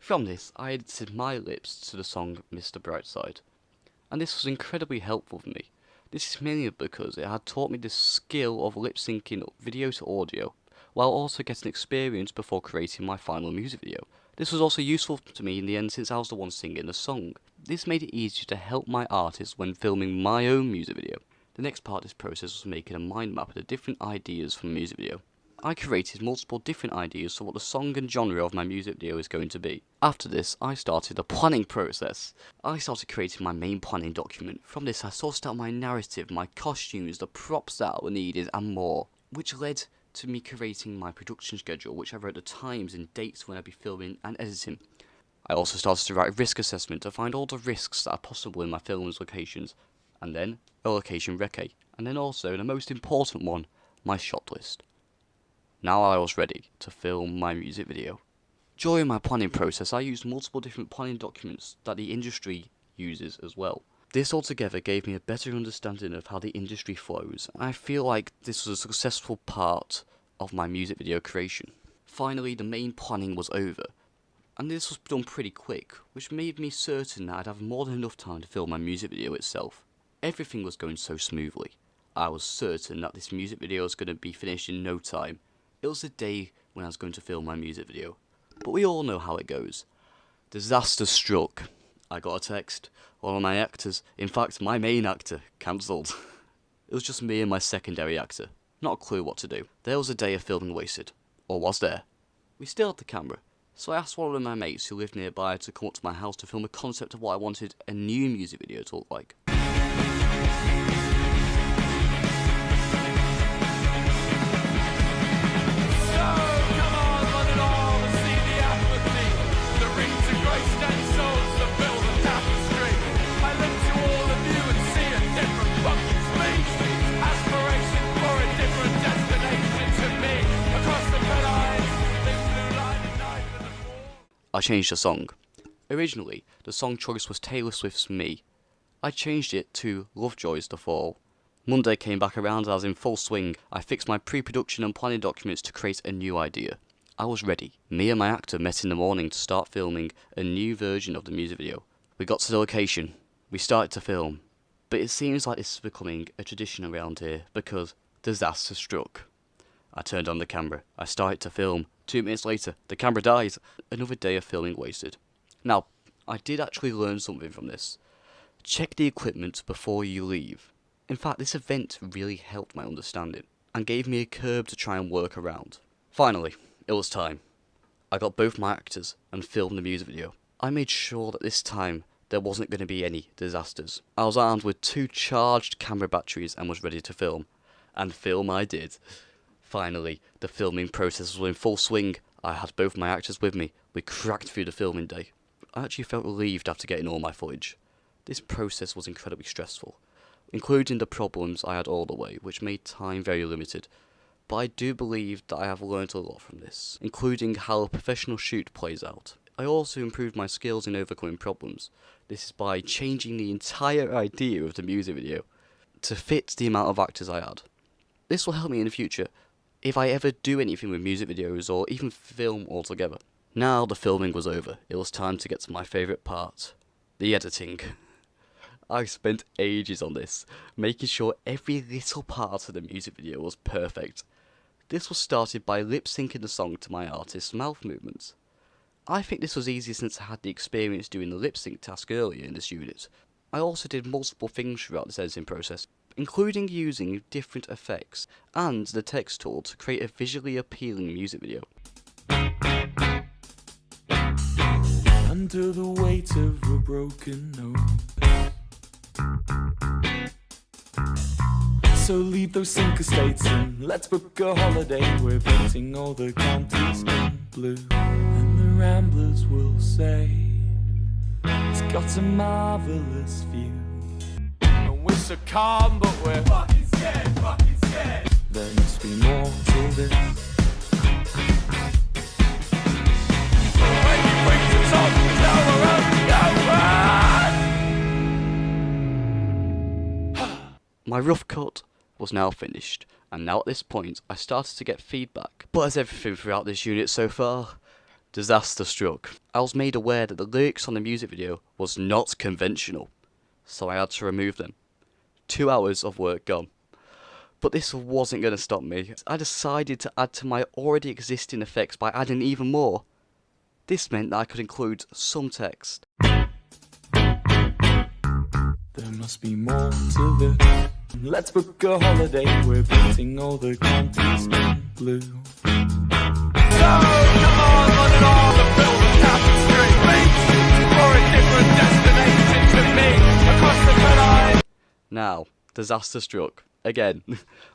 From this, I edited my lips to the song Mr. Brightside, and this was incredibly helpful for me. This is mainly because it had taught me the skill of lip syncing video to audio, while also getting experience before creating my final music video. This was also useful to me in the end since I was the one singing the song. This made it easier to help my artists when filming my own music video. The next part of this process was making a mind map of the different ideas from a music video. I created multiple different ideas for what the song and genre of my music video is going to be. After this, I started the planning process. I started creating my main planning document. From this, I sourced out my narrative, my costumes, the props that were needed, and more, which led to me creating my production schedule, which I wrote the times and dates when I'd be filming and editing. I also started to write a risk assessment to find all the risks that are possible in my film's locations, and then a location recce, and then also, the most important one, my shot list. Now I was ready to film my music video. During my planning process, I used multiple different planning documents that the industry uses as well. This altogether gave me a better understanding of how the industry flows, and I feel like this was a successful part of my music video creation. Finally, the main planning was over, and this was done pretty quick, which made me certain that I'd have more than enough time to film my music video itself. Everything was going so smoothly. I was certain that this music video was going to be finished in no time. It was the day when I was going to film my music video. But we all know how it goes. Disaster struck. I got a text. One of my actors, in fact my main actor, cancelled. It was just me and my secondary actor. Not a clue what to do. There was a day of filming wasted. Or was there? We still had the camera. So I asked one of my mates who lived nearby to come up to my house to film a concept of what I wanted a new music video to look like. I changed the song. Originally, the song choice was Taylor Swift's Me. I changed it to Lovejoy's The Fall. Monday came back around and I was in full swing. I fixed my pre-production and planning documents to create a new idea. I was ready. Me and my actor met in the morning to start filming a new version of the music video. We got to the location. We started to film. But it seems like this is becoming a tradition around here because disaster struck. I turned on the camera. I started to film. 2 minutes later, the camera dies. Another day of filming wasted. Now, I did actually learn something from this. Check the equipment before you leave. In fact, this event really helped my understanding and gave me a curve to try and work around. Finally, it was time. I got both my actors and filmed the music video. I made sure that this time there wasn't going to be any disasters. I was armed with 2 charged camera batteries and was ready to film. And film I did. Finally, the filming process was in full swing. I had both my actors with me. We cracked through the filming day. I actually felt relieved after getting all my footage. This process was incredibly stressful, including the problems I had all the way, which made time very limited. But I do believe that I have learned a lot from this, including how a professional shoot plays out. I also improved my skills in overcoming problems. This is by changing the entire idea of the music video to fit the amount of actors I had. This will help me in the future if I ever do anything with music videos or even film altogether. Now the filming was over, it was time to get to my favourite part, the editing. I spent ages on this, making sure every little part of the music video was perfect. This was started by lip syncing the song to my artist's mouth movements. I think this was easy since I had the experience doing the lip sync task earlier in this unit. I also did multiple things throughout this editing process, including using different effects and the text tool to create a visually appealing music video. Under the weight of a broken nose, so leave those sinker states and let's book a holiday. We're painting all the counties in blue, and the ramblers will say it's got a marvellous view. And we're so calm, but we're fucking scared, fucking scared. There must be more to this. My rough cut was now finished, and now at this point I started to get feedback. But as everything throughout this unit so far, Disaster struck. I was made aware that the lyrics on the music video was not conventional, so I had to remove them. 2 hours of work gone. But this wasn't going to stop me. I decided to add to my already existing effects by adding even more. This meant that I could include some text. There must be more to this. Let's book a holiday. We're painting all the counties in blue. So come on and all the build a tapestry. Reach for a different destination to me across the line. Now, disaster struck. Again,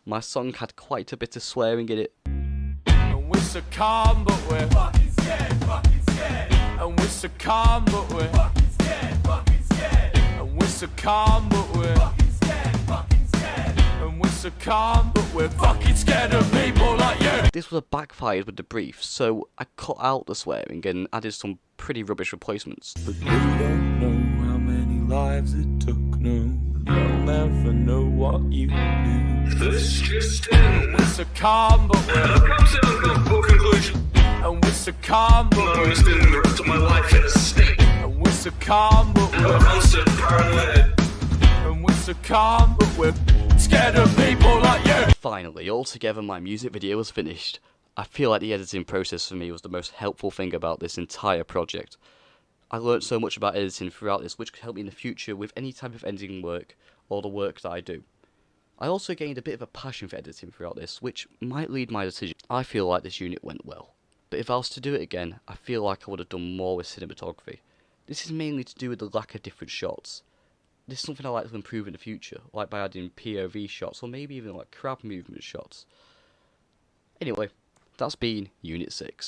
my song had quite a bit of swearing in it. And we're so calm, but we're fucking scared, fucking scared. And we're so calm, but we're fucking scared, fucking scared. And we're so calm, but we're fucking scared, fucking scared. And we're so calm, but we're fucking scared of people like you. This was backfired with the brief, so I cut out the swearing and added some pretty rubbish replacements. But we don't know how many lives it took, no. You'll never know what you knew. This just in. We're so calm, but we're Come to a full conclusion. and we're so calm, but I'm we're spending the rest of my life in a state and we're so calm, but of we're constant paranoia. and we're so calm, but we're scared of people like you. Finally, altogether my music video was finished. I feel like the editing process for me was the most helpful thing about this entire project. I learned so much about editing throughout this, which could help me in the future with any type of editing work or the work that I do. I also gained a bit of a passion for editing throughout this, which might lead my decision. I feel like this unit went well, but if I was to do it again, I feel like I would have done more with cinematography. This is mainly to do with the lack of different shots. This is something I like to improve in the future, like by adding POV shots or maybe even like crowd movement shots. Anyway, that's been Unit 6.